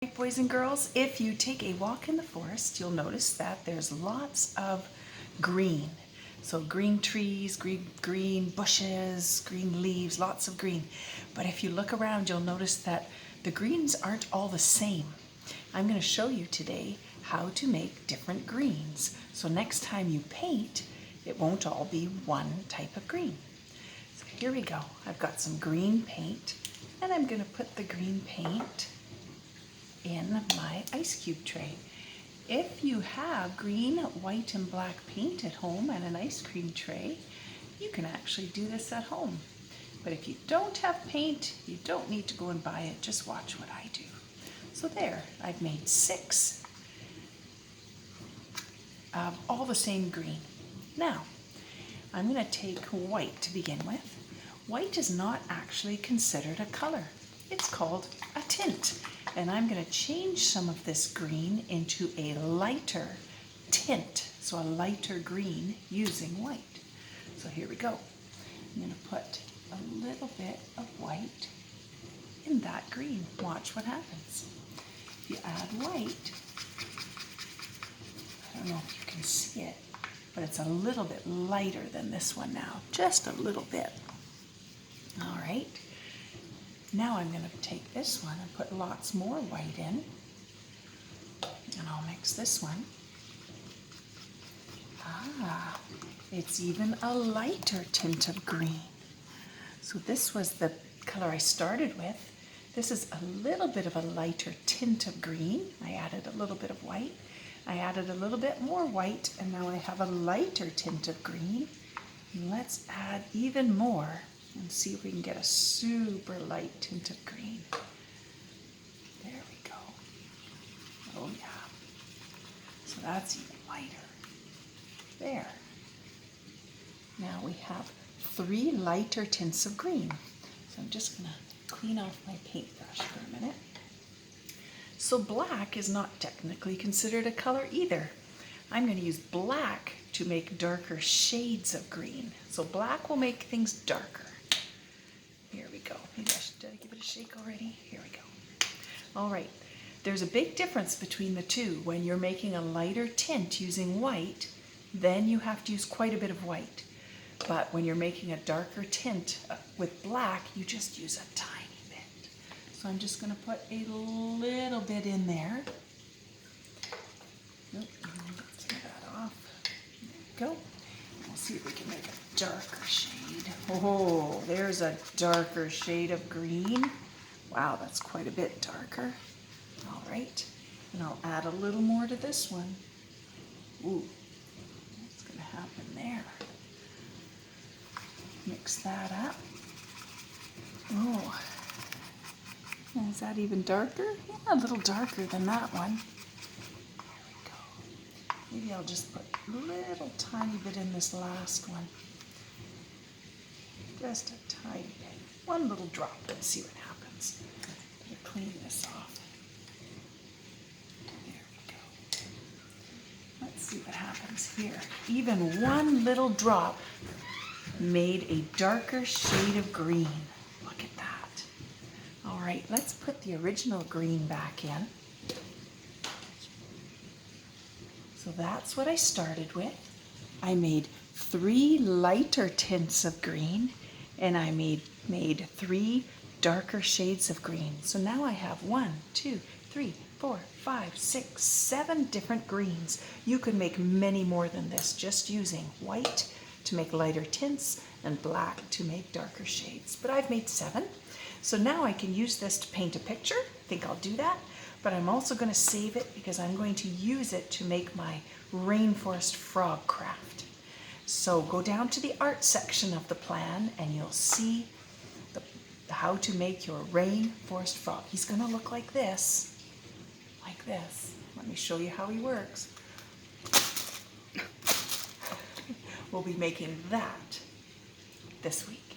Right, boys and girls, if you take a walk in the forest, you'll notice that there's lots of green. So green trees, green bushes, green leaves, lots of green. But if you look around, you'll notice that the greens aren't all the same. I'm going to show you today how to make different greens. So next time you paint, it won't all be one type of green. So here we go. I've got some green paint, and I'm going to put the green paint in my ice cube tray. If you have green, white, and black paint at home and an ice cream tray, you can actually do this at home. But if you don't have paint, you don't need to go and buy it. Just watch what I do. So there, I've made 6 of all the same green. Now, I'm going to take white to begin with. White is not actually considered a color. It's called a tint. And I'm going to change some of this green into a lighter tint, so a lighter green using white. So here we go. I'm going to put a little bit of white in that green. Watch what happens. If you add white, I don't know if you can see it, but it's a little bit lighter than this one now, just a little bit. All right. Now I'm going to take this one and put lots more white in, and I'll mix this one. It's even a lighter tint of green. So this was the color I started with. This is a little bit of a lighter tint of green. I added a little bit of white. I added a little bit more white, and now I have a lighter tint of green. And let's add even more and see if we can get a super light tint of green. There we go. Oh yeah. So that's even lighter. There. Now we have 3 lighter tints of green. So I'm just gonna clean off my paintbrush for a minute. So black is not technically considered a color either. I'm going to use black to make darker shades of green. So black will make things darker. Here we go. Maybe did I give it a shake already? Here we go. All right. There's a big difference between the two. When you're making a lighter tint using white, then you have to use quite a bit of white. But when you're making a darker tint with black, you just use a tiny bit. So I'm just going to put a little bit in there. Nope, let's get that off. There we go. We'll see if we can make a darker shade. Oh, there's a darker shade of green. Wow, that's quite a bit darker. All right, and I'll add a little more to this one. Ooh, what's going to happen there? Mix that up. Oh, is that even darker? Yeah, a little darker than that one. There we go. Maybe I'll just put a little tiny bit in this last one. Just a tiny bit. One little drop. Let's see what happens. Better clean this off. There we go. Let's see what happens here. Even one little drop made a darker shade of green. Look at that. All right, let's put the original green back in. So that's what I started with. I made 3 lighter tints of green, and I made 3 darker shades of green. So now I have 1, 2, 3, 4, 5, 6, 7 different greens. You can make many more than this just using white to make lighter tints and black to make darker shades. But I've made 7. So now I can use this to paint a picture. I think I'll do that. But I'm also going to save it because I'm going to use it to make my rainforest frog craft. So go down to the art section of the plan and you'll see how to make your rainforest frog. He's going to look like this. Like this. Let me show you how he works. We'll be making that this week.